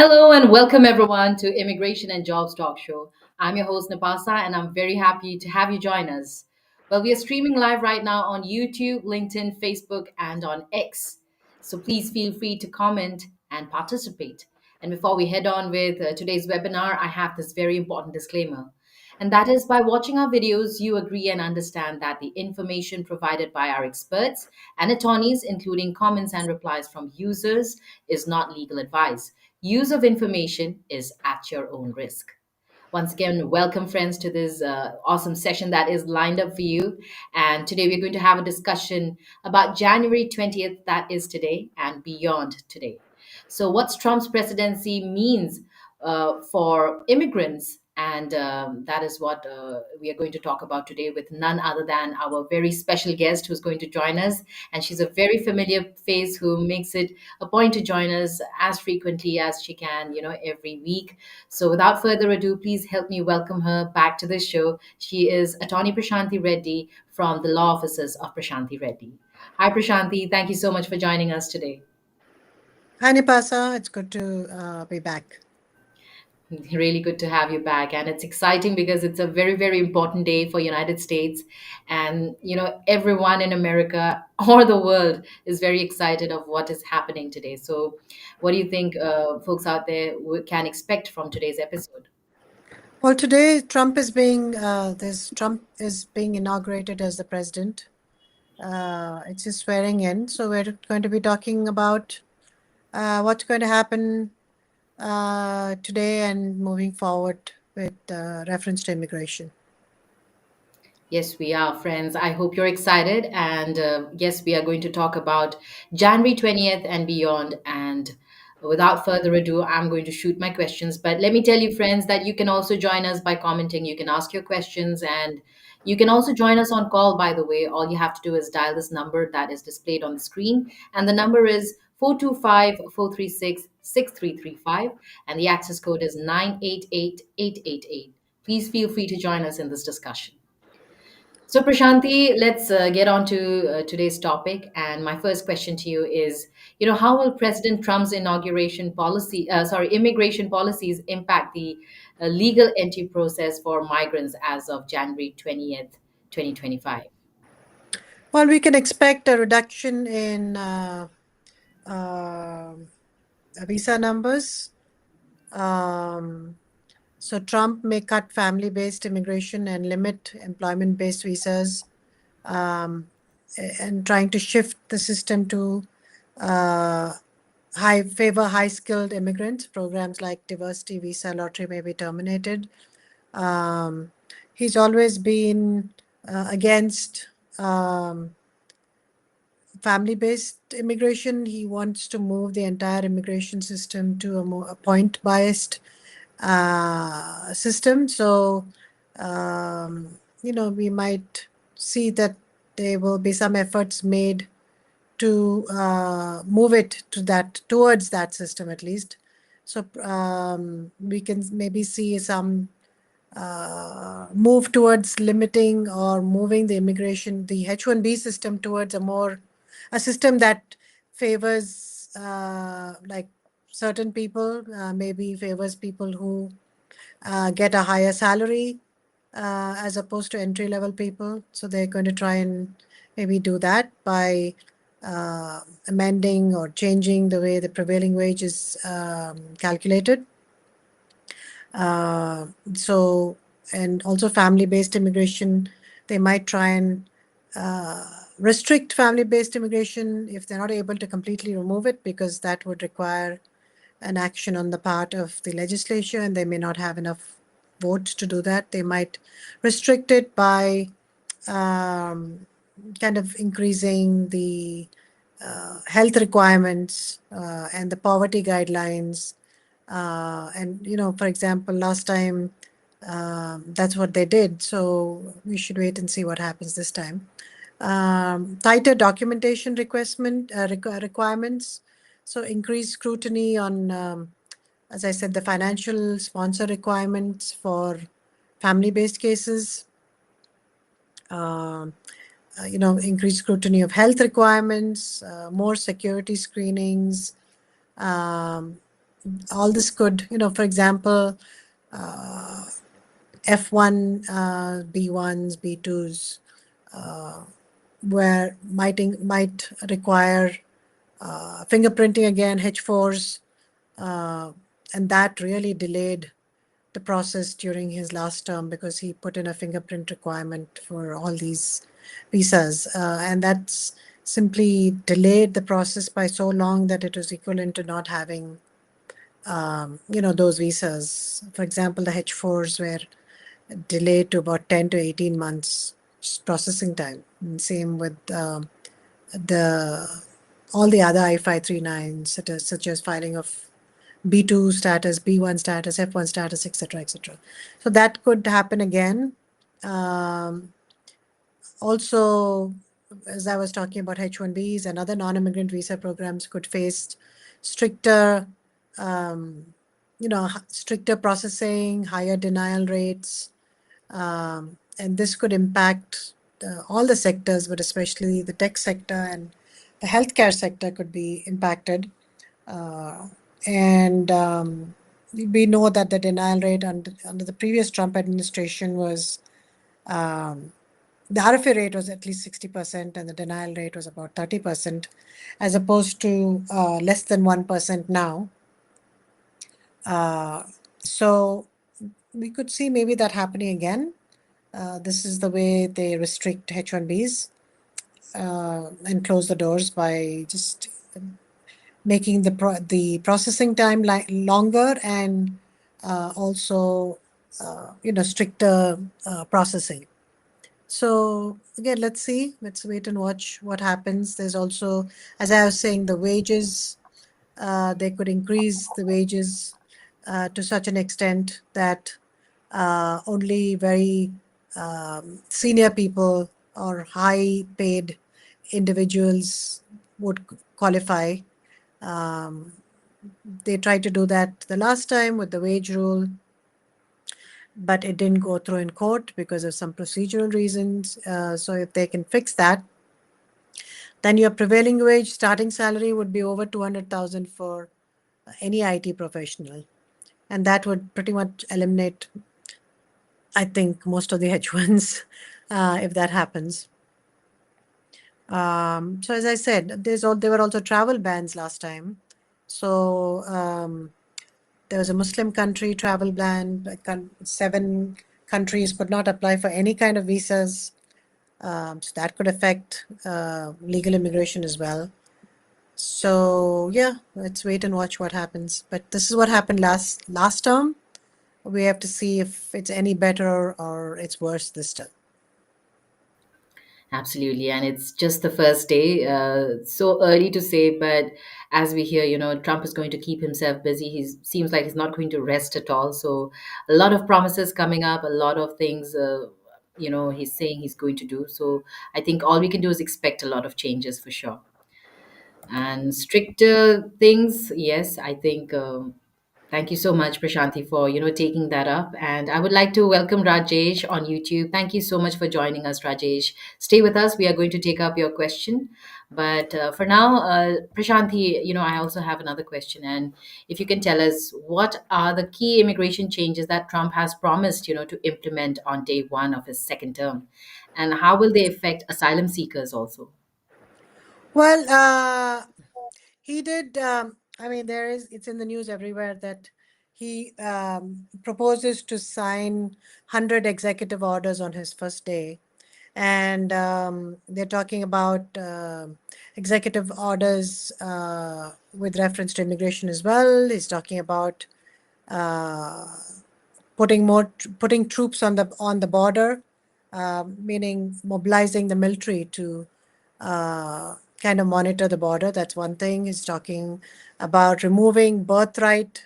Hello and welcome everyone to Immigration and Jobs Talk Show. I'm your host Nipasa and I'm very happy to have you join us. Well, we are streaming live right now on YouTube, LinkedIn, Facebook, and on X. So please feel free to comment and participate. And before we head on with today's webinar, I have this very important disclaimer. And that is by watching our videos, you agree and understand that the information provided by our experts and attorneys, including comments and replies from users, is not legal advice. Use of information is at your own risk. Once again, welcome friends to this awesome session that is lined up for you. And today we're going to have a discussion about January 20th, that is today, and beyond today. So, what's Trump's presidency means for immigrants? And that is what we are going to talk about today with none other than our very special guest who's going to join us. And she's a very familiar face who makes it a point to join us as frequently as she can, every week. So, without further ado, please help me welcome her back to this show. She is Attorney Prashanthi Reddy from the Law Offices of Prashanthi Reddy. Hi, Prashanthi. Thank you so much for joining us today. Hi, Nipasa. It's good to be back. Really good to have you back, and it's exciting because it's a very, very important day for United States, and everyone in America or the world is very excited of what is happening today. So, what do you think, folks out there can expect from today's episode? Well, today Trump is being inaugurated as the president. It's his swearing in, so we're going to be talking about what's going to happen today and moving forward with reference to immigration. Yes, we are, friends. I hope you're excited. And yes, we are going to talk about January 20th and beyond. And without further ado, I'm going to shoot my questions. But let me tell you, friends, that you can also join us by commenting. You can ask your questions and you can also join us on call, by the way. All you have to do is dial this number that is displayed on the screen. And the number is 425-436-6335. And the access code is 988-888. Please feel free to join us in this discussion. So, Prashanthi, let's get on to today's topic. And my first question to you is, how will President Trump's immigration policies impact the legal entry process for migrants as of January 20th, 2025? Well, we can expect a reduction in uh, visa numbers. So Trump may cut family-based immigration and limit employment-based visas, and trying to shift the system to uh, high-skilled immigrants. Programs like diversity visa lottery may be terminated. Um, he's always been against family-based immigration. He wants to move the entire immigration system to a point-biased system. So, we might see that there will be some efforts made to move it towards that system at least. So we can maybe see some move towards limiting or moving the H-1B system towards a system that favors like certain people, maybe favors people who get a higher salary as opposed to entry level people. So they're going to try and maybe do that by amending or changing the way the prevailing wage is calculated. So, and also family-based immigration, they might try and restrict family-based immigration if they're not able to completely remove it, because that would require an action on the part of the legislature, and they may not have enough votes to do that. They might restrict it by kind of increasing the health requirements and the poverty guidelines. And, for example, last time that's what they did. So we should wait and see what happens this time. Tighter documentation requirements. So increased scrutiny on, as I said, the financial sponsor requirements for family-based cases. Increased scrutiny of health requirements, more security screenings, all this could, for example, F1, B1s, B2s, where might require fingerprinting again, H4s, uh, and that really delayed the process during his last term because he put in a fingerprint requirement for all these visas, and that's simply delayed the process by so long that it was equivalent to not having, those visas. For example, the H4s were delayed to about 10 to 18 months processing time. And same with the all the other I-539s, such as filing of B2 status, B1 status, F1 status, etc., etc. So that could happen again. Um, Also, as I was talking about H1Bs and other non-immigrant visa programs could face stricter, stricter processing, higher denial rates, and this could impact all the sectors, but especially the tech sector and the healthcare sector could be impacted. Uh, and We know that the denial rate under the previous Trump administration was, um, the RFA rate was at least 60%, and the denial rate was about 30%, as opposed to less than 1% now. Uh, so we could see maybe that happening again. This is the way they restrict H1Bs and close the doors by just making the processing time longer, and also stricter processing. So again, let's see. Let's wait and watch what happens. There's also, as I was saying, the wages. They could increase the wages to such an extent that only very senior people or high paid individuals would qualify. Um, they tried to do that the last time with the wage rule, but it didn't go through in court because of some procedural reasons. So if they can fix that, then your prevailing wage starting salary would be over 200,000 for any IT professional, and that would pretty much eliminate, I think, most of the H1s if that happens. So as I said, there were also travel bans last time. So there was a Muslim country travel ban. Like, 7 countries could not apply for any kind of visas. So that could affect legal immigration as well. So yeah, let's wait and watch what happens. But this is what happened last term. We have to see if it's any better or it's worse this time. Absolutely, and it's just the first day. So early to say, but as we hear, Trump is going to keep himself busy. He seems like he's not going to rest at all. So a lot of promises coming up, a lot of things, he's saying he's going to do. So I think all we can do is expect a lot of changes for sure. And stricter things, yes, I think. Thank you so much, Prashanthi, for taking that up. And I would like to welcome Rajesh on YouTube. Thank you so much for joining us, Rajesh. Stay with us. We are going to take up your question. But for now, Prashanthi, I also have another question. And if you can tell us, what are the key immigration changes that Trump has promised, to implement on day one of his second term? And how will they affect asylum seekers also? Well, he did. I mean, it's in the news everywhere that he proposes to sign 100 executive orders on his first day. And they're talking about executive orders with reference to immigration as well. He's talking about uh, putting troops on the border, meaning mobilizing the military to kind of monitor the border. That's one thing. He's talking about removing birthright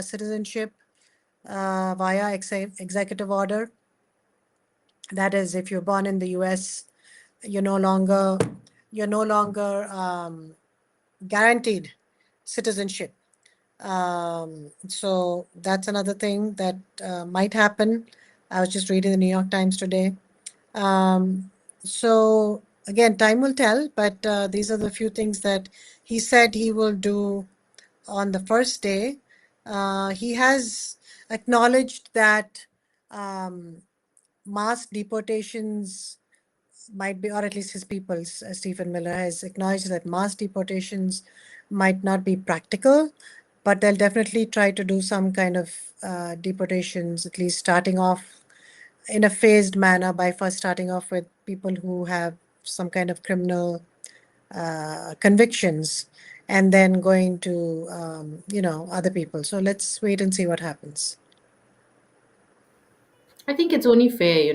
citizenship via executive order. That is, if you're born in the U.S., you're no longer guaranteed citizenship. So that's another thing that might happen. I was just reading the New York Times today. So again, time will tell, but these are the few things that he said he will do on the first day, he has acknowledged that um, mass deportations might be, or at least his people's, Stephen Miller has acknowledged that mass deportations might not be practical, but they'll definitely try to do some kind of deportations, at least starting off in a phased manner by first starting off with people who have some kind of criminal convictions and then going to, other people. So let's wait and see what happens. I think it's only fair,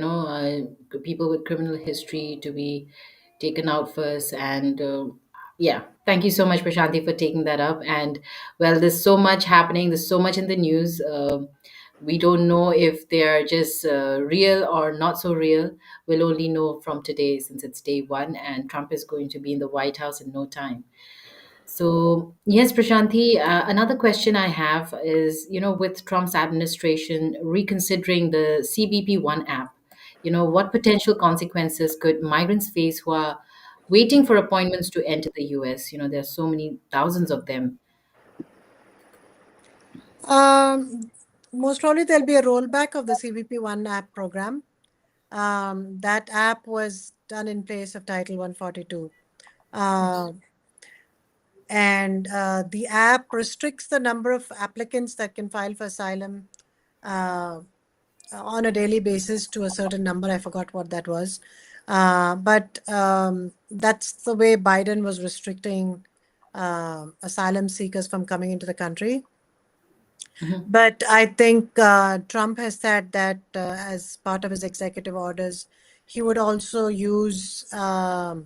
people with criminal history to be taken out first. And yeah, thank you so much, Prashanti, for taking that up. And well, there's so much happening, there's so much in the news. We don't know if they're just real or not so real. We'll only know from today since it's day one, and Trump is going to be in the White House in no time. So, yes, Prashanti, another question I have is, with Trump's administration reconsidering the CBP One app, what potential consequences could migrants face who are waiting for appointments to enter the US? There's so many thousands of them. Um, Most probably there'll be a rollback of the CBP One app program. That app was done in place of Title 142. Yes. Uh, and the app restricts the number of applicants that can file for asylum uh, on a daily basis to a certain number. I forgot what that was. But that's the way Biden was restricting asylum seekers from coming into the country. Mhm. But I think Trump has said that as part of his executive orders, he would also use an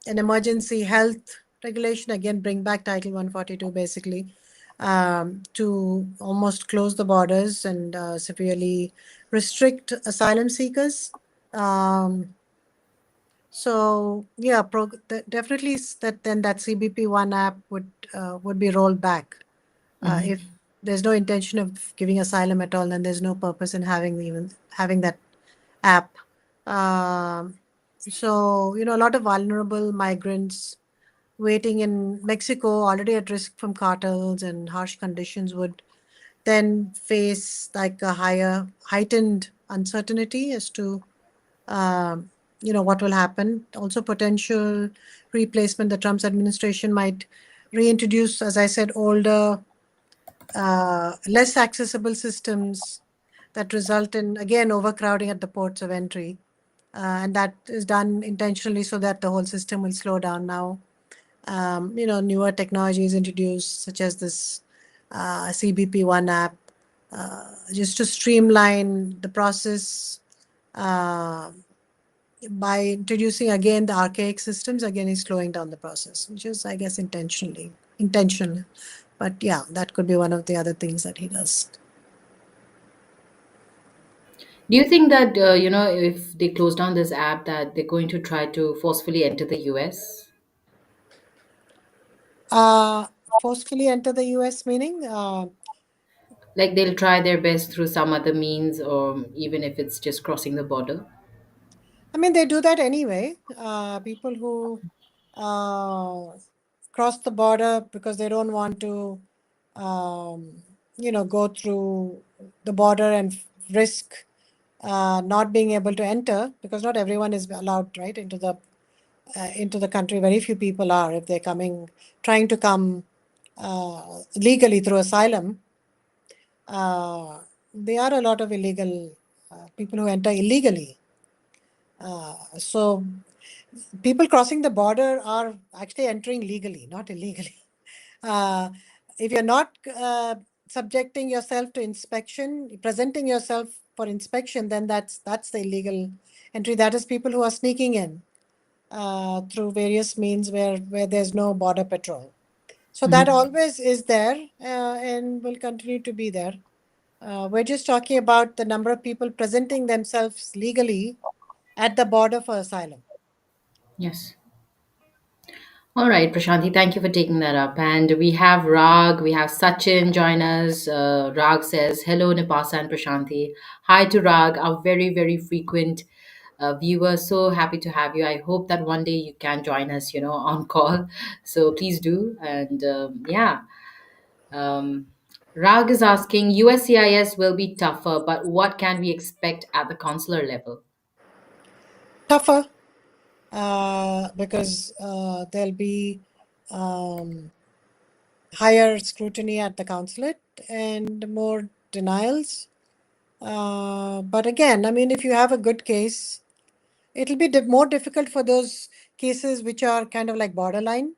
emergency health regulation, again, bring back Title 142 basically, to almost close the borders and severely restrict asylum seekers. Um, so yeah, definitely that then that CBP One app would be rolled back. Mhm. If there's no intention of giving asylum at all, then there's no purpose in having that app. Um, so a lot of vulnerable migrants waiting in Mexico, already at risk from cartels and harsh conditions, would then face like a higher heightened uncertainty as to what will happen. Also, potential replacement. The Trump's administration might reintroduce, as I said, older, less accessible systems that result in, again, overcrowding at the ports of entry. And that is done intentionally so that the whole system will slow down now. Newer technologies introduced, such as this CBP One app, just to streamline the process uh, by introducing again the archaic systems. Again, is slowing down the process, which is, I guess, intentional. But yeah, that could be one of the other things that he does. Do you think that, if they close down this app, that they're going to try to forcefully enter the US? Uh, Forcefully enter the US, meaning Like they'll try their best through some other means, or even if it's just crossing the border? I mean, they do that anyway. People who cross the border because they don't want to, go through the border and risk not being able to enter, because not everyone is allowed right into the country. Very few people are. If they're trying to come legally through asylum, uh, there are a lot of illegal people who enter illegally. So people crossing the border are actually entering legally, not illegally. Uh, if you're not subjecting yourself to inspection, presenting yourself for inspection, then that's the illegal entry. That is people who are sneaking in through various means where there's no border patrol. So that Mhm. always is there and will continue to be there. We're just talking about the number of people presenting themselves legally at the border for asylum. Yes. All right, Prashanti, thank you for taking that up. And we have Rag, we have Sachin join us. Rag says, hello, Nipasa and Prashanti. Hi to Rag, our very, very frequent viewer. So happy to have you. I hope that one day you can join us, on call. So please do. And yeah. Um, Rag is asking, USCIS will be tougher, but what can we expect at the consular level? Tougher, because there'll be um, higher scrutiny at the consulate and more denials. But again, I mean, if you have a good case, it'll be more difficult for those cases which are kind of like borderline.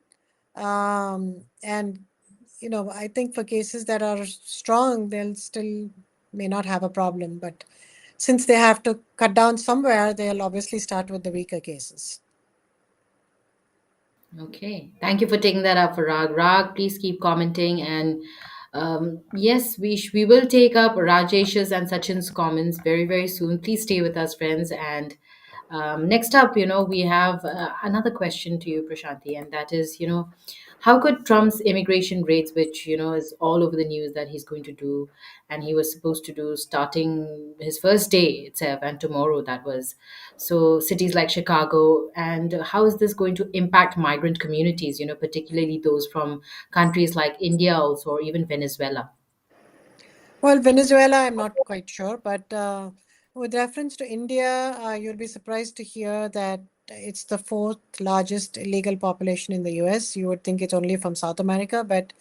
And, I think for cases that are strong, they'll still may not have a problem. But since they have to cut down somewhere, they'll obviously start with the weaker cases. Okay, thank you for taking that up, Rag. Rag, please keep commenting. And yes, we will take up Rajesh's and Sachin's comments very, very soon. Please stay with us, friends. And next up, we have another question to you, Prashanthi, and that is, how could Trump's immigration raids, which, is all over the news that he's going to do, and he was supposed to do starting his first day itself, and tomorrow that was, so cities like Chicago, and how is this going to impact migrant communities, particularly those from countries like India also, or even Venezuela? Well, Venezuela, I'm not quite sure, but with reference to India, you'll be surprised to hear that it's the fourth largest illegal population in the US. You would think it's only from South America, but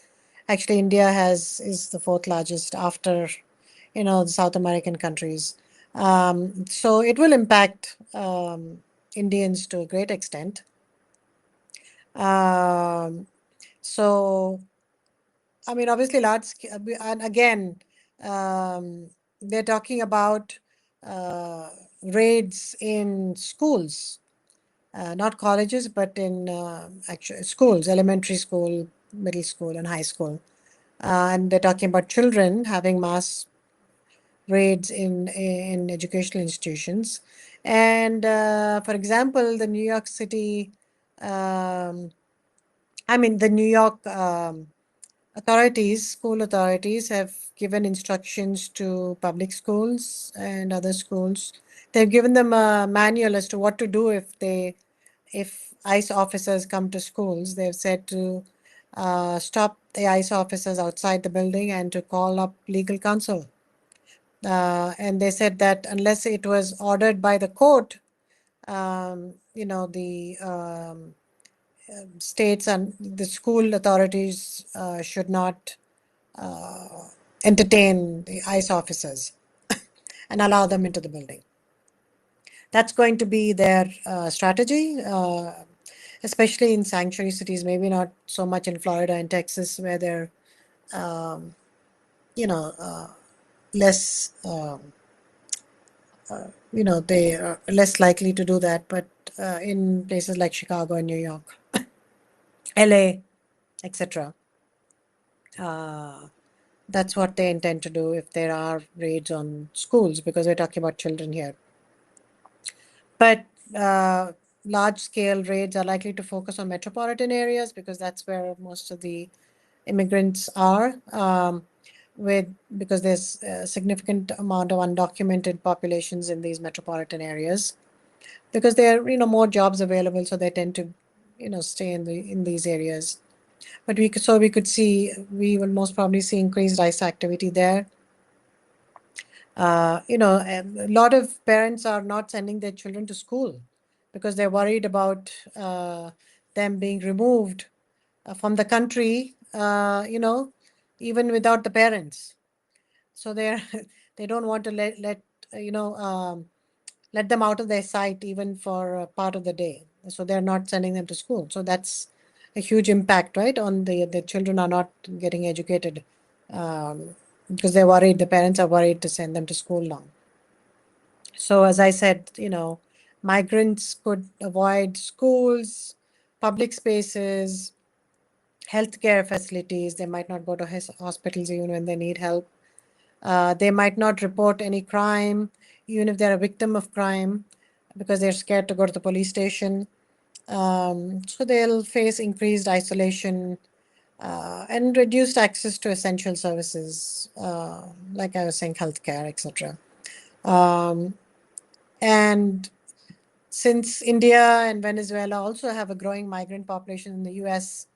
actually India has is the fourth largest after, the South American countries. So it will impact Indians to a great extent. Um, so I mean, obviously, and again, um, they're talking about uh, raids in schools, not colleges, but in actual schools, elementary school, middle school, and high school. And they're talking about children having mass raids in educational institutions. And for example, the New York City, um, the New York. School authorities have given instructions to public schools and other schools. They've given them a manual as to what to do if ICE officers come to schools. They've said to stop the ICE officers outside the building and to call up legal counsel. And they said that unless it was ordered by the court, the states and the school authorities should not uh, entertain the ICE officers and allow them into the building. That's going to be their strategy, especially in sanctuary cities, maybe not so much in Florida and Texas, where they're, um, you know, uh, less, they are less likely to do that, but in places like Chicago and New York, LA, etc. That's what they intend to do if there are raids on schools, because we're talking about children here. But uh, large scale raids are likely to focus on metropolitan areas because that's where most of the immigrants are. With Because there's a significant amount of undocumented populations in these metropolitan areas, because there are more jobs available, so they tend to stay in these areas. But we will most probably see increased ICE activity there. A lot of parents are not sending their children to school because they're worried about them being removed from the country, even without the parents. So they're they don't want to uh, you know um, let them out of their sight even for part of the day. So they're not sending them to school. So that's a huge impact, right? On the children are not getting educated, because they're worried. The parents are worried to send them to school now. So, as I said, migrants could avoid schools, public spaces, healthcare facilities. They might not go to hospitals even when they need help. They might not report any crime, even if they're a victim of crime, because they're scared to go to the police station. So they'll face increased isolation and reduced access to essential services, like I was saying, healthcare, etc. Um, and Since India and Venezuela also have a growing migrant population in the US,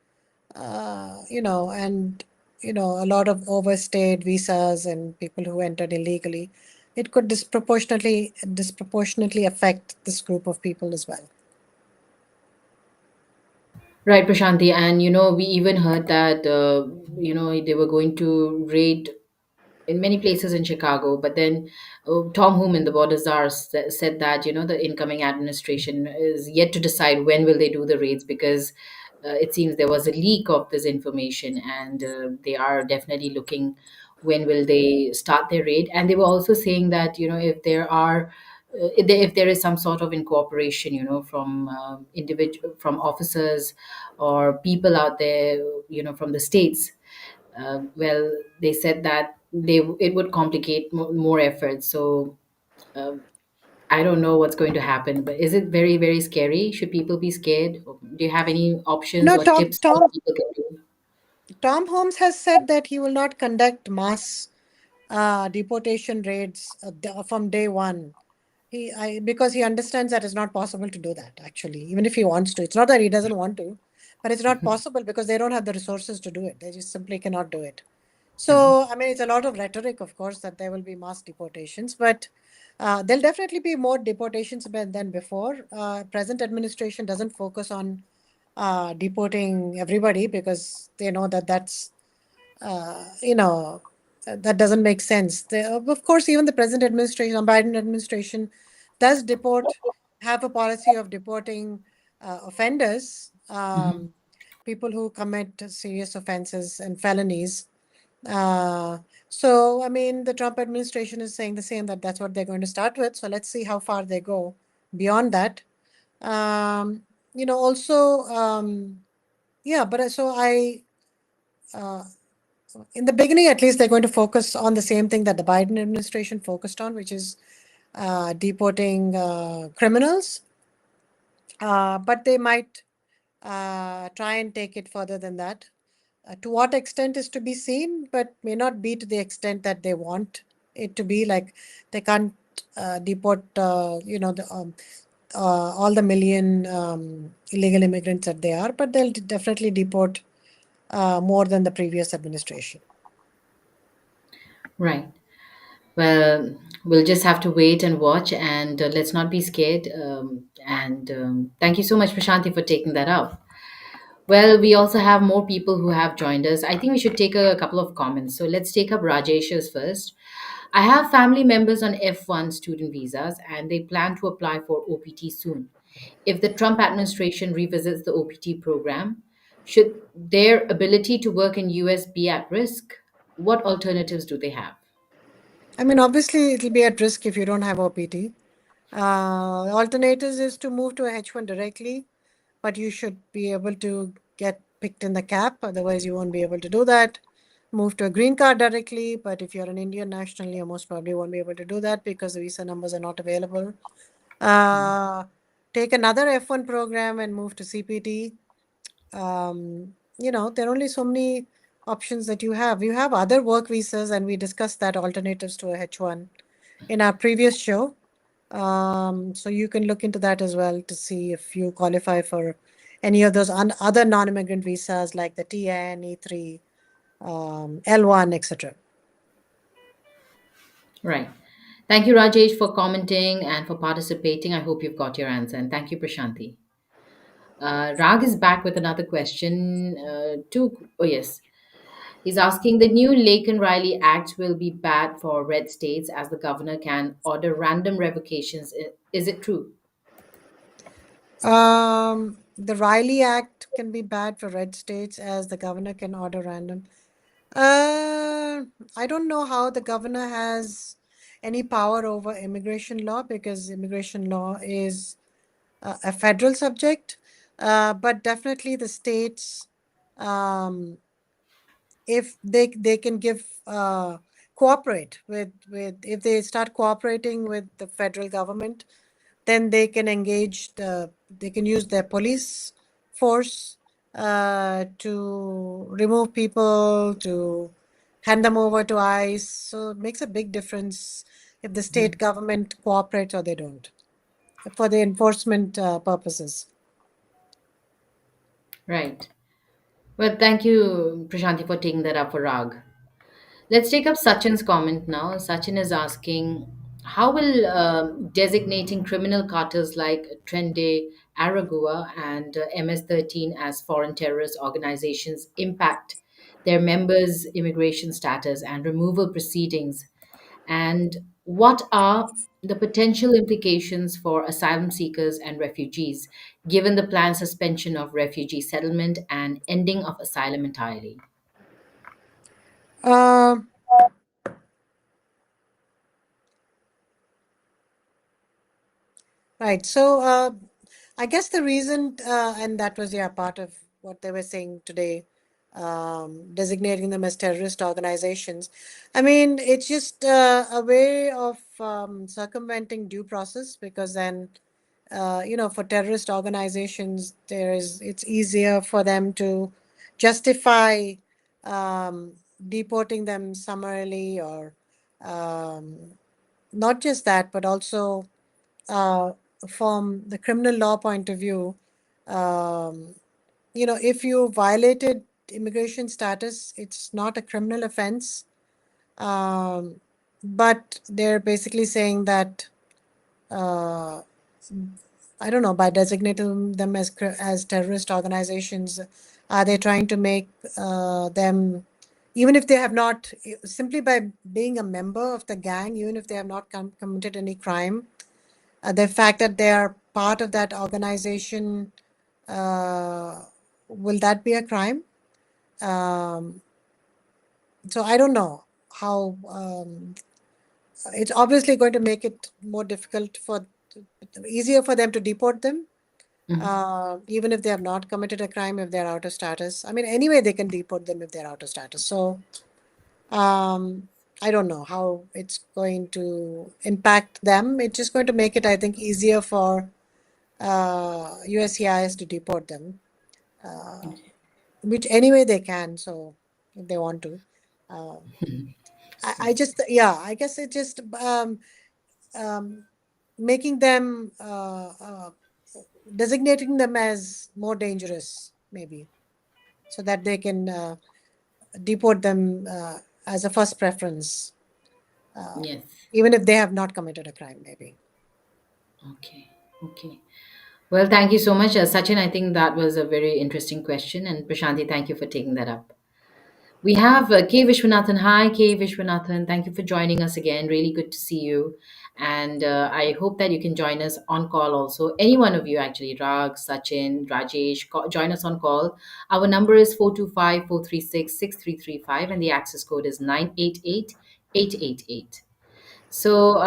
and a lot of overstayed visas and people who entered illegally, it could disproportionately affect this group of people as well. Right, Prashanti. And we even heard that they were going to raid in many places in Chicago. But then Tom Homan, the border czar, said that the incoming administration is yet to decide when will they do the raids, because it seems there was a leak of this information, and they are definitely looking when will they start their raid. And they were also saying that if there are if there is some sort of incorporation, from individual from officers or people out there, from the states, well, they said that it would complicate more efforts. So um, I don't know what's going to happen, but is it very, very scary? Should people be scared? Do you have any options No, or Tom, tips what Tom, people can do? Tom Holmes has said that he will not conduct mass deportation raids from day one. Because he understands that it's not possible to do that, actually, even if he wants to. It's not that he doesn't want to, but it's not possible because they don't have the resources to do it. They just simply cannot do it. So, I mean, it's a lot of rhetoric, of course, that there will be mass deportations, but there'll definitely be more deportations than before. Present administration doesn't focus on deporting everybody because they know that uh, you know, that doesn't make sense. Of course, even the present administration, Biden administration, does have a policy of deporting offenders, Mhm. people who commit serious offenses and felonies. Uh, so, I mean, the Trump administration is saying the same, that that's what they're going to start with. So let's see how far they go beyond that. Um, also, yeah, but so uh, in the beginning, at least, they're going to focus on the same thing that the Biden administration focused on, which is deporting criminals. But they might try and take it further than that. To what extent is to be seen, but may not be to the extent that they want it to be. Like they can't deport, all the million illegal immigrants that they are, but they'll definitely deport more than the previous administration. Right. Well, we'll just have to wait and watch, and let's not be scared. And thank you so much, Prashanti, for taking that up. Well, we also have more people who have joined us. I think we should take a couple of comments. So let's take up Rajesh's first. I have family members on F1 student visas, and they plan to apply for OPT soon. If the Trump administration revisits the OPT program, should their ability to work in US be at risk? What alternatives do they have? I mean, obviously, it'll be at risk if you don't have OPT. Alternatives is to move to a H1 directly, but you should be able to get picked in the cap. Otherwise, you won't be able to do that. Move to a green card directly, but if you're an Indian national, you most probably won't be able to do that because the visa numbers are not available. Uh, Take another F1 program and move to CPT. There are only so many options that you have. You have other work visas, and we discussed that alternatives to a H1 in our previous show. So you can look into that as well to see if you qualify for any of those other non-immigrant visas like the TN, E3, L1, etc. Right. Thank you, Rajesh, for commenting and for participating. I hope you've got your answer. And thank you, Prashanti. Rag is back with another question. Oh, yes. He's asking, the new Lake and Riley Act will be bad for red states as the governor can order random revocations. Is it true? The Riley Act can be bad for red states as the governor can order random. Uh, I don't know how the governor has any power over immigration law because immigration law is a federal subject. But definitely the states, um, if they can give cooperate with if they start cooperating with the federal government, then they can use their police force to remove people, to hand them over to ICE. So it makes a big difference if the state Mhm. government cooperates or they don't for the enforcement purposes. Right. Well, thank you, Prashanthi, for taking that up for Rag. Let's take up Sachin's comment now. Sachin is asking, how will designating criminal cartels like Trende, Aragua, and MS-13 as foreign terrorist organizations impact their members' immigration status and removal proceedings? And what are the potential implications for asylum seekers and refugees, given the planned suspension of refugee settlement and ending of asylum entirely? Uh, right. So I guess the reason, and that was, yeah, part of what they were saying today, designating them as terrorist organizations. I mean, it's just a way of circumventing due process, because then, for terrorist organizations, it's easier for them to justify um, deporting them summarily, or um, not just that, but also uh, from the criminal law point of view, um, if you violated immigration status, it's not a criminal offense. Um, but they're basically saying that, uh, I don't know, by designating them as terrorist organizations, are they trying to make them, even if they have not, simply by being a member of the gang, even if they have not committed any crime, the fact that they are part of that organization, uh, will that be a crime? Um, so I don't know how. It's obviously going to make it more difficult easier for them to deport them, Mhm. even if they have not committed a crime, if they're out of status. I mean, anyway, they can deport them if they're out of status. So um, I don't know how it's going to impact them. It's just going to make it, I think, easier for USCIS to deport them, uh, which anyway they can. So if they want to, uh, I just, yeah, I guess it just um, making them designating them as more dangerous, maybe, so that they can deport them as a first preference, uh, Yes. even if they have not committed a crime, maybe. Okay. Okay. Well, thank you so much, Sachin. I think that was a very interesting question, and Prashanti, thank you for taking that up. We have K. Vishwanathan. Hi, K. Vishwanathan. Thank you for joining us again. Really good to see you. And I hope that you can join us on call also. Any one of you, actually, Rag, Sachin, Rajesh, join us on call. Our number is 425-436-6335, and the access code is 988-888. So,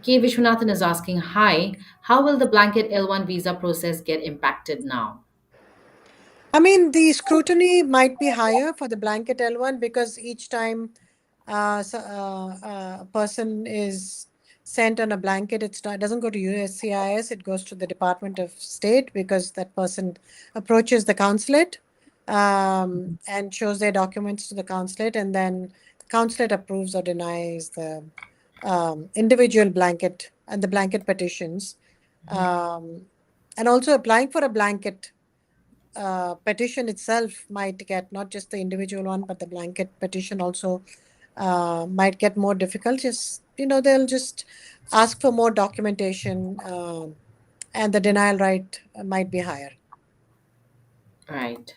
K. Vishwanathan is asking, hi, how will the blanket L1 visa process get impacted now? I mean, the scrutiny might be higher for the blanket L1, because each time a person is sent on a blanket, it doesn't go to USCIS, it goes to the Department of State, because that person approaches the consulate and shows their documents to the consulate, and then the consulate approves or denies the individual blanket and the blanket petitions. Um, and also, applying for a blanket petition itself might get, not just the individual one, but the blanket petition also might get more difficult. Just, they'll just ask for more documentation, and the denial rate might be higher. Right.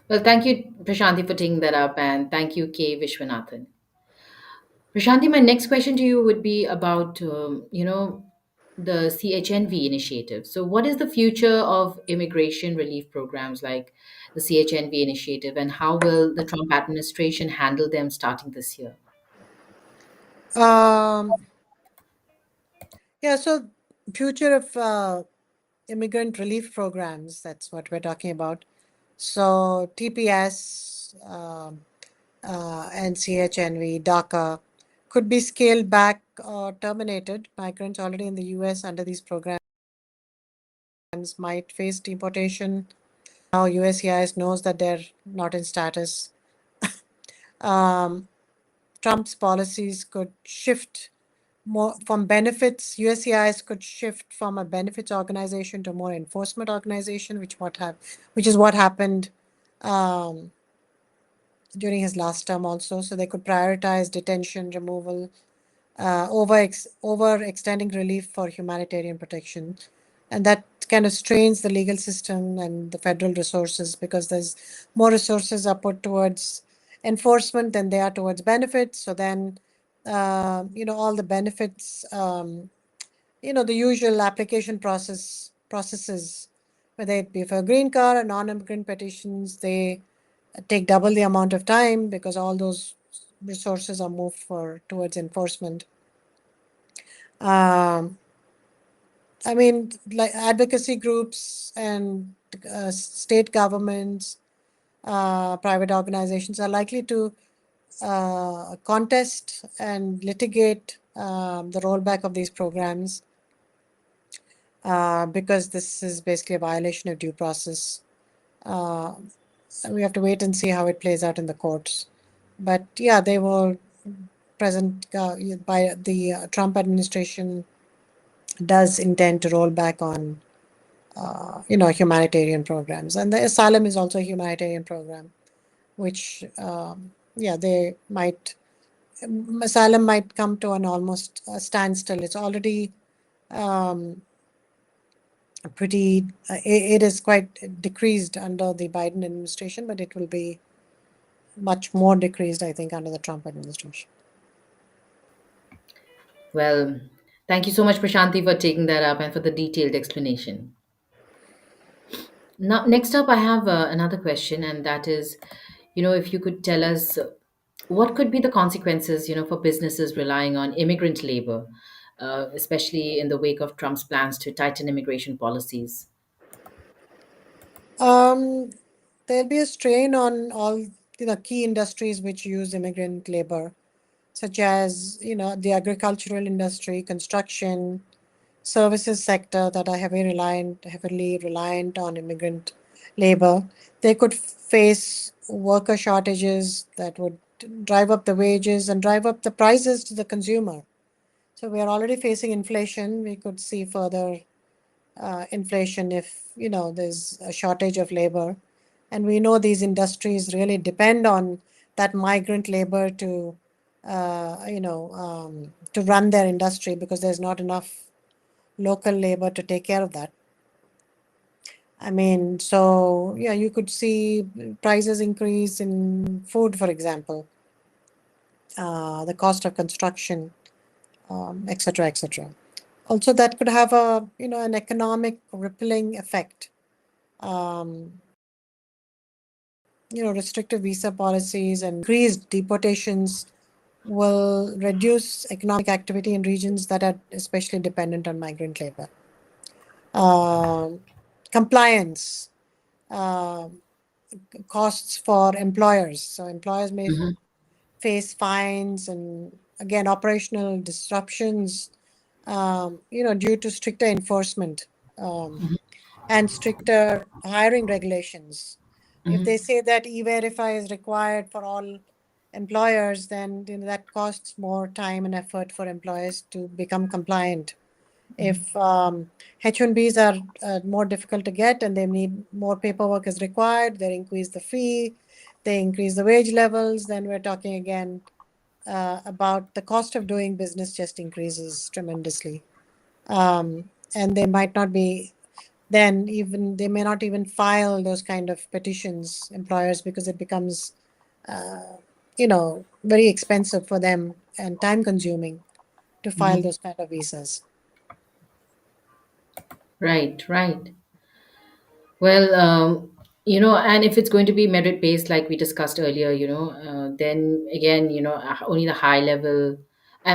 Well, thank you, Prashanti, for taking that up, and thank you, K. Vishwanathan. Prashanti, my next question to you would be about, the CHNV initiative. So, what is the future of immigration relief programs like the CHNV initiative, and how will the Trump administration handle them starting this year? Um, yeah, so future of immigrant relief programs, that's what we're talking about. So TPS, and CHNV, DACA could be scaled back or terminated. Migrants already in the US under these programs might face deportation. Now USCIS knows that they're not in status. Um, Trump's policies could shift more from benefits. USCIS could shift from a benefits organization to a more enforcement organization, which is what happened um, during his last term also, so they could prioritize detention, removal, over extending relief for humanitarian protection, and that kind of strains the legal system and the federal resources because there's more resources are put towards enforcement than they are towards benefits. So then, all the benefits, the usual application processes, whether it be for a green card or non-immigrant petitions, they take double the amount of time because all those resources are moved for towards enforcement. Um, I mean, like advocacy groups and state governments, private organizations are likely to contest and litigate the rollback of these programs because this is basically a violation of due process. Uh, we have to wait and see how it plays out in the courts. But yeah, they will present by the Trump administration does intend to roll back on humanitarian programs, and the asylum is also a humanitarian program, which yeah, they might asylum might come to an almost standstill. It's already um, pretty. It is quite decreased under the Biden administration, but it will be much more decreased, I think, under the Trump administration. Well, thank you so much, Prashanthi, for taking that up and for the detailed explanation. Now, next up, I have another question, and that is, if you could tell us what could be the consequences, for businesses relying on immigrant labor, especially in the wake of Trump's plans to tighten immigration policies. Um, there'll be a strain on all key industries which use immigrant labor, such as the agricultural industry, construction, services sector that are heavily reliant on immigrant labor. They could face worker shortages that would drive up the wages and drive up the prices to the consumer. So we are already facing inflation. We could see further inflation if there's a shortage of labor, and we know these industries really depend on that migrant labor to run their industry because there's not enough local labor to take care of that. I mean, so yeah, you could see prices increase in food, for example, the cost of construction, et cetera, et cetera. Also, that could have an economic rippling effect. Um, restrictive visa policies and increased deportations will reduce economic activity in regions that are especially dependent on migrant labor. Um Compliance. Um Costs for employers. So employers may Mhm, face fines and again operational disruptions, due to stricter enforcement um, mhm, and stricter hiring regulations. If mhm, they say that e-verify is required for all employers, then that costs more time and effort for employers to become compliant. If H1Bs are more difficult to get and they need more paperwork is required, they increase the fee, they increase the wage levels, then we're talking again about the cost of doing business just increases tremendously. And they might not be then even they may not even file those kind of petitions, employers, because it becomes very expensive for them and time consuming to file mhm. those kind of visas. Right, right. Well, and if it's going to be merit based, like we discussed earlier, then again, only the high level,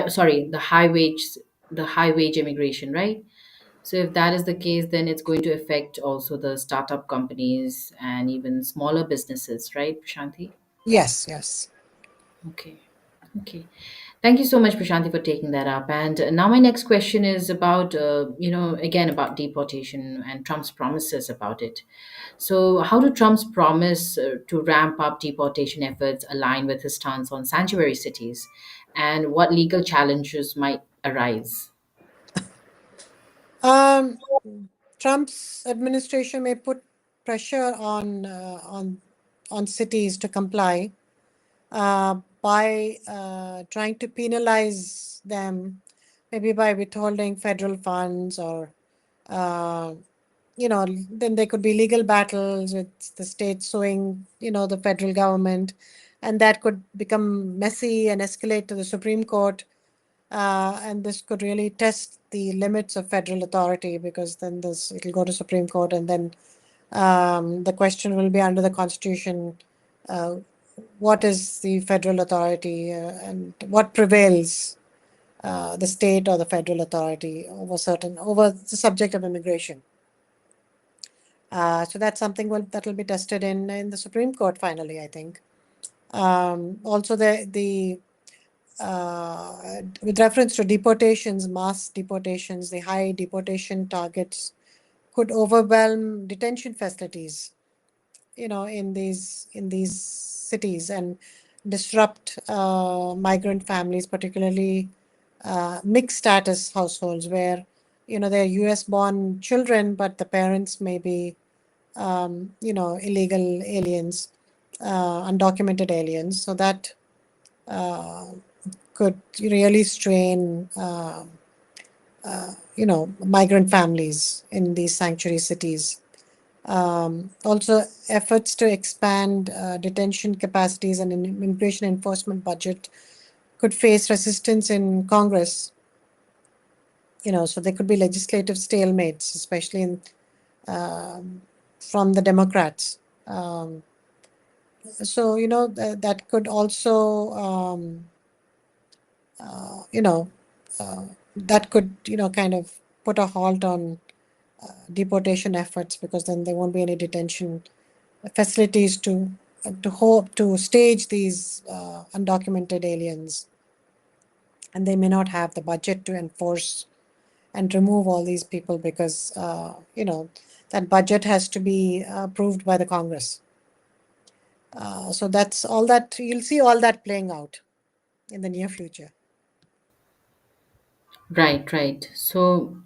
sorry, the high wage immigration, right? So if that is the case, then it's going to affect also the startup companies and even smaller businesses, right, Shanti? Yes, yes. Okay. Okay. Thank you so much, Prashanti, for taking that up. And now my next question is about, again, about deportation and Trump's promises about it. So, how do Trump's promise to ramp up deportation efforts align with his stance on sanctuary cities? And what legal challenges might arise? Um, Trump's administration may put pressure on on cities to comply by trying to penalize them, maybe by withholding federal funds or uh, then there could be legal battles with the state suing, the federal government, and that could become messy and escalate to the Supreme Court. And this could really test the limits of federal authority because then this it'll go to Supreme Court, and then the question will be under the Constitution. Uh, what is the federal authority and what prevails, the state or the federal authority over the subject of immigration? So that's something that will be tested in the Supreme Court finally, I think. Also, the with reference to deportations, mass deportations, the high deportation targets could overwhelm detention facilities, in these cities, and disrupt migrant families, particularly mixed status households where they're U.S. born children, but the parents may be illegal aliens, undocumented aliens. So that uh, could really strain, migrant families in these sanctuary cities. Also, efforts to expand detention capacities and immigration enforcement budget could face resistance in Congress. So there could be legislative stalemates, especially um, from the Democrats. So that could also you know that could kind of put a halt on deportation efforts, because then there won't be any detention facilities to stage these undocumented aliens, and they may not have the budget to enforce and remove all these people because that budget has to be approved by the Congress. So that's all that you'll see all that playing out in the near future. Right, right. So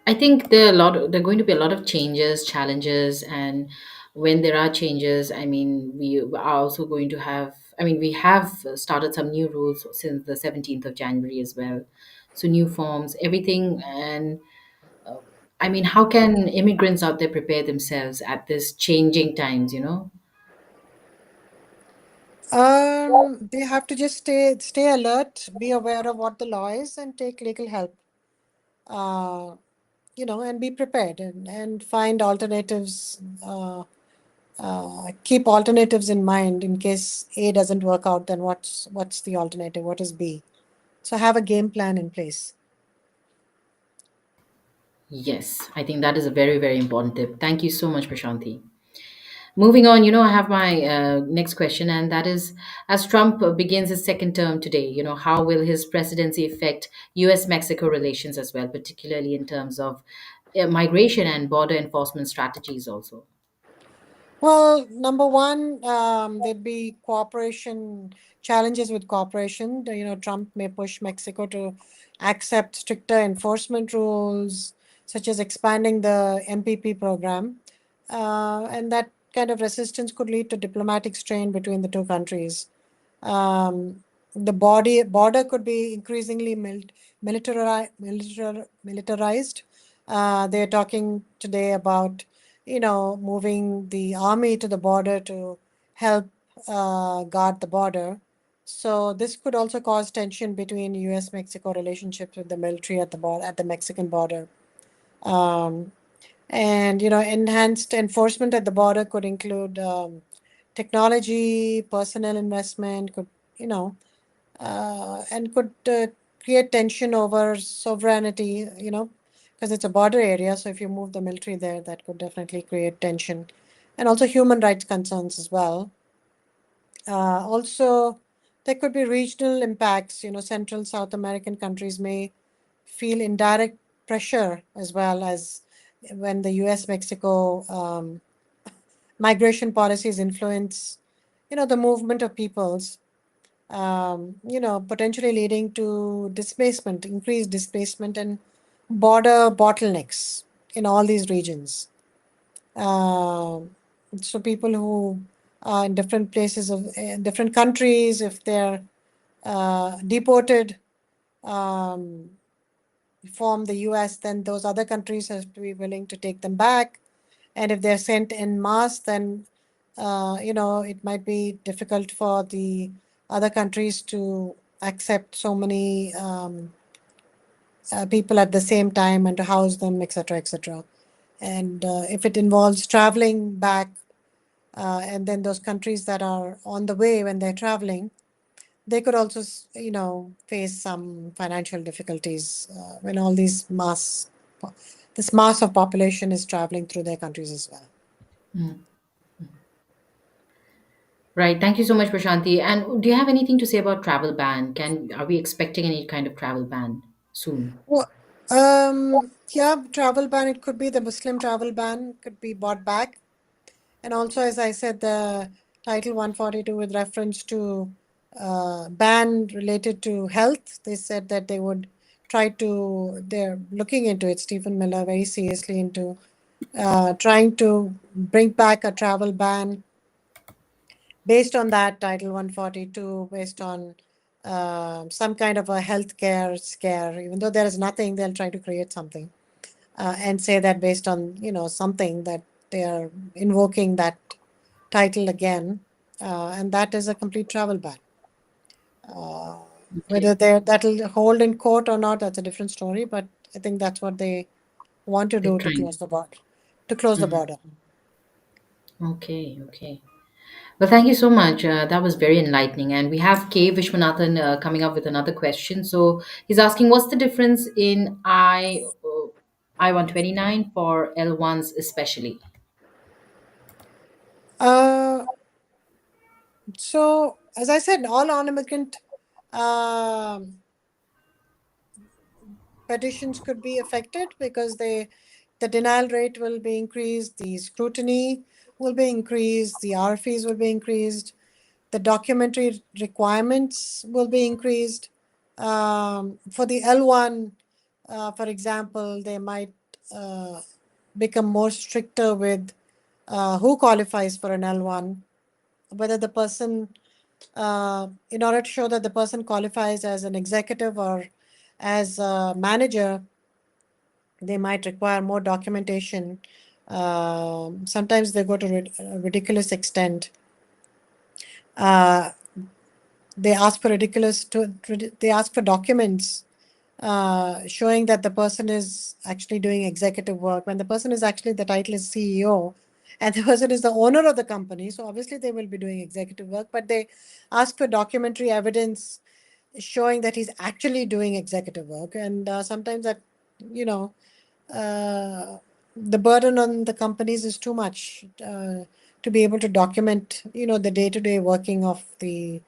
I think there are going to be a lot of changes, challenges, and when there are changes, I mean, we are also going to have. I mean, we have started some new rules since the 17th of January as well. So new forms, everything, and uh, I mean, how can immigrants out there prepare themselves at this changing times? You know. They have to just stay alert, be aware of what the law is, and take legal help. Uh, and be prepared, and find alternatives. Keep alternatives in mind in case A doesn't work out. Then what's the alternative? What is B? So have a game plan in place. Yes, I think that is a very, very important tip. Thank you so much, Prashanthi. Moving on, I have my next question, and that is, as Trump begins his second term today, how will his presidency affect US Mexico relations as well, particularly in terms of migration and border enforcement strategies also? Well, number one, there'd be cooperation challenges with cooperation. Trump may push Mexico to accept stricter enforcement rules, such as expanding the MPP program, and that kind of resistance could lead to diplomatic strain between the two countries. The border could be increasingly militarized. They're talking today about moving the army to the border to help guard the border. So this could also cause tension between U.S. Mexico relationships with the military at the Mexican border. Um, and enhanced enforcement at the border could include technology, personnel investment, you know, and could create tension over sovereignty, because it's a border area. So if you move the military there, that could definitely create tension, and also human rights concerns as well. Also, there could be regional impacts. Central South American countries may feel indirect pressure as well, as when the U.S. Mexico migration policies influence, the movement of peoples, potentially leading to increased displacement and border bottlenecks in all these regions. Um so people who in different places of in different countries. If they're deported um, from the US, then those other countries have to be willing to take them back. And if they're sent en masse, then it might be difficult for the other countries to accept so many people at the same time and to house them, etc., etc. And if it involves traveling back, and then those countries that are on the way when they're traveling, they could also, face some financial difficulties when all this mass of population is traveling through their countries as well. Right. Thank you so much, Prashanti. And do you have anything to say about travel ban? Are we expecting any kind of travel ban soon? Well, yeah, travel ban. It could be the Muslim travel ban could be brought back, and also, as I said, the Title 142 with reference to ban related to health. They said that they would try to. They're looking into it. Stephen Miller very seriously into trying to bring back a travel ban based on that Title 142, based on some kind of a healthcare scare. Even though there is nothing, they'll try to create something and say that based on something that they are invoking that title again, and that is a complete travel ban. Uh, Okay. Whether that'll hold in court or not, that's a different story. But I think that's what they want to They're do to trying. close the border. To close the Mhm. border. Okay. Okay. Well, thank you so much. That was very enlightening. And we have K. Vishwanathan coming up with another question. So he's asking, what's the difference in I-129 for L1s especially? Uh, so as I said, all non-immigrant um petitions could be affected because the denial rate will be increased, the scrutiny will be increased, the RFEs will be increased, the documentary requirements will be increased. For the L1, for example, they might uh, become more stricter with who qualifies for an L1, whether the person, in order to show that the person qualifies as an executive or as a manager, they might require more documentation. Sometimes they go to a ridiculous extent. Uh, they ask for they ask for documents showing that the person is actually doing executive work when the person is actually, the title is CEO, and the person is the owner of the company. So obviously they will be doing executive work, but they ask for documentary evidence showing that he's actually doing executive work. And sometimes that, you know, uh, the burden on the companies is too much to be able to document, the day-to-day working of the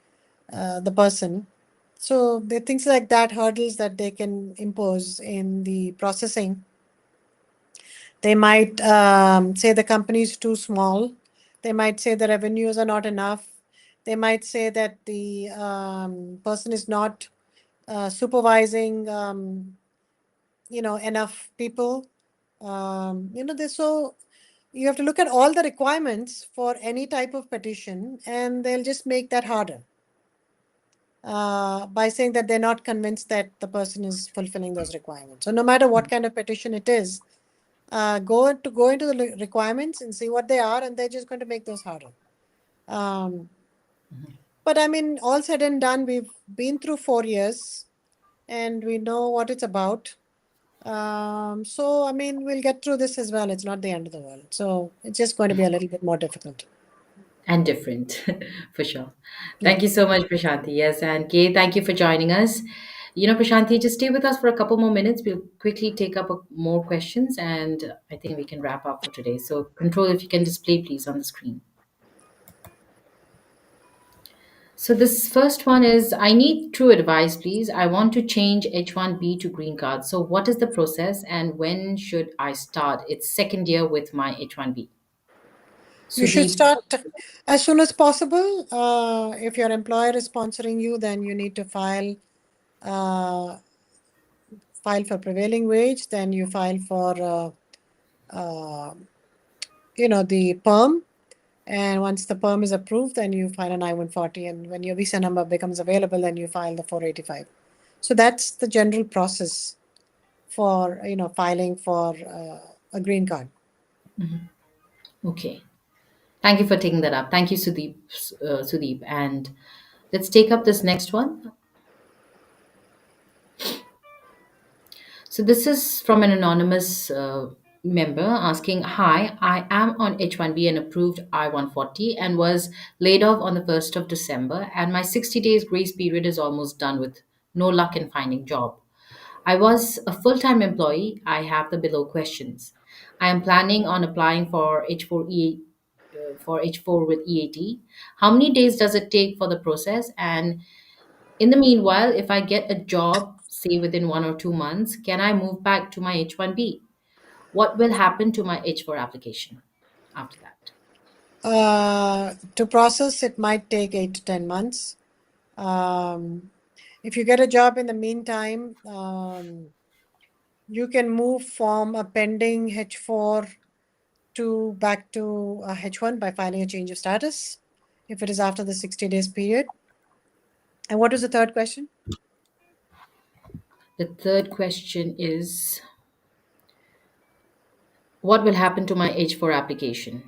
person. So there are things like that, hurdles that they can impose in the processing. They might say the company is too small. They might say the revenues are not enough. They might say that the person is not supervising, enough people. There's so you have to look at all the requirements for any type of petition, and they'll just make that harder by saying that they're not convinced that the person is fulfilling those requirements. So no matter what kind of petition it is, go into the requirements and see what they are, and they're just going to make those harder. Um, but I mean, all said and done, we've been through 4 years, and we know what it's about. So I mean, we'll get through this as well. It's not the end of the world. So it's just going to be a little bit more difficult. And different, for sure. Yeah. Thank you so much, Prashanti. Yes, and Kay, thank you for joining us. Prashanti, just stay with us for a couple more minutes. We'll quickly take up more questions, and I think we can wrap up for today. So, control, if you can display, please, on the screen. So, this first one is, I need true advice, please. I want to change H1B to green card. So, what is the process, and when should I start? It's second year with my H1B. You should Sudeep. start as soon as possible. If your employer is sponsoring you, then you need to uh, file for prevailing wage. Then you file for the perm, And once the perm is approved, then you file an I-140. And when your visa number becomes available, then you file the 485. So that's the general process for filing for a green card. Okay. Thank you for taking that up. Thank you, Sudeep. Sudeep. And let's take up this next one. So this is from an anonymous member asking, "Hi, I am on H1B and approved I-140 and was laid off on the 1st of December, and my 60 days grace period is almost done with no luck in finding job. I was a full-time employee. I have the below questions. I am planning on applying for H4 with EAT. How many days does it take for the process? And in the meanwhile, if I get a job, say within 1 or 2 months, can I move back to my H1B? What will happen to my H4 application after that?" To process, it might take 8 to 10 months. Um, if you get a job in the meantime, you can move from a pending H4 to back to a H1 by filing a change of status if it is after the 60 days period. And what was the third question? The third question is, what will happen to my H4 application?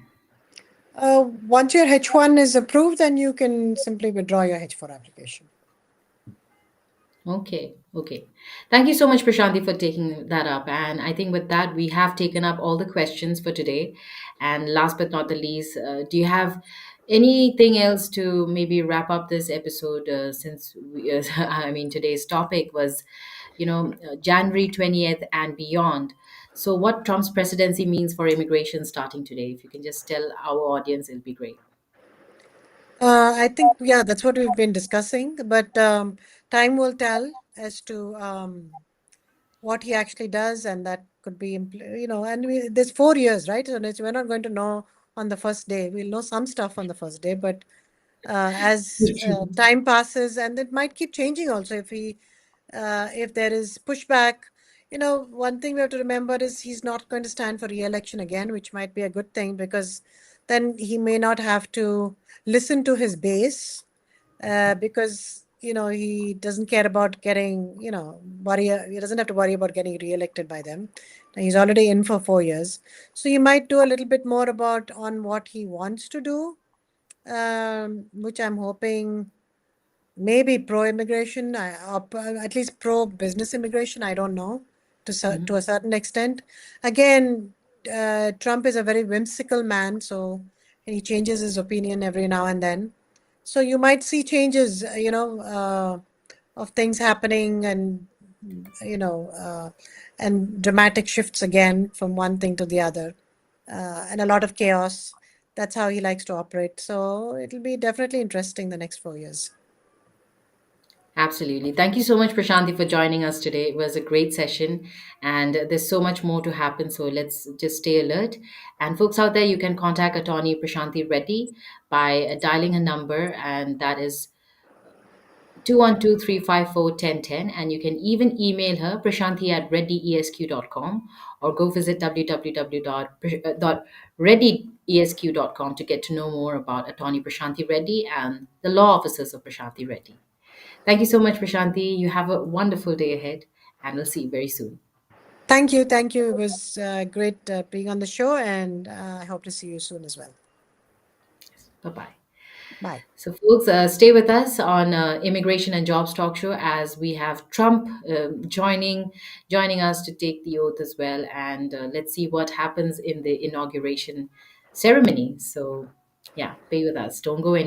Once your H1 is approved, then you can simply withdraw your H4 application. Okay, okay. Thank you so much, Prashanthi, for taking that up. And I think with that, we have taken up all the questions for today. And last but not the least, do you have anything else to maybe wrap up this episode? Since I mean, today's topic was, January 20th and beyond. So, what Trump's presidency means for immigration starting today? If you can just tell our audience, it'll be great. I think, yeah, that's what we've been discussing, but time will tell as to what he actually does, and that could be, and there's 4 years, right? So we're not going to know on the first day. We'll know some stuff on the first day, but as time passes, and it might keep changing also if there is pushback. One thing we have to remember is he's not going to stand for re-election again, which might be a good thing because then he may not have to listen to his base because he doesn't care about getting he doesn't have to worry about getting re-elected by them. He's already in for 4 years, so he might do a little bit more about on what he wants to do, which I'm hoping maybe pro-immigration, or at least pro-business immigration. I don't know to a certain extent. Again, Trump is a very whimsical man, so he changes his opinion every now and then. So you might see changes, of things happening, and you know, uh, and dramatic shifts again from one thing to the other, and a lot of chaos. That's how he likes to operate. So it'll be definitely interesting the next 4 years. Absolutely. Thank you so much, Prashanthi, for joining us today. It was a great session, and there's so much more to happen. So let's just stay alert. And folks out there, you can contact attorney Prashanthi Reddy by dialing her number, and that is 212-354-1010. And you can even email her, prashanthi at reddyesq.com, or go visit www.reddyesq.com to get to know more about attorney Prashanthi Reddy and the law offices of Prashanthi Reddy. Thank you so much, Prashanthi. You have a wonderful day ahead, and we'll see you very soon. Thank you. Thank you. It was great being on the show, and I hope to see you soon as well. Bye bye. Bye. So, folks, stay with us on Immigration and Jobs Talk Show as we have Trump joining us to take the oath as well, and let's see what happens in the inauguration ceremony. So, yeah, stay with us. Don't go anywhere.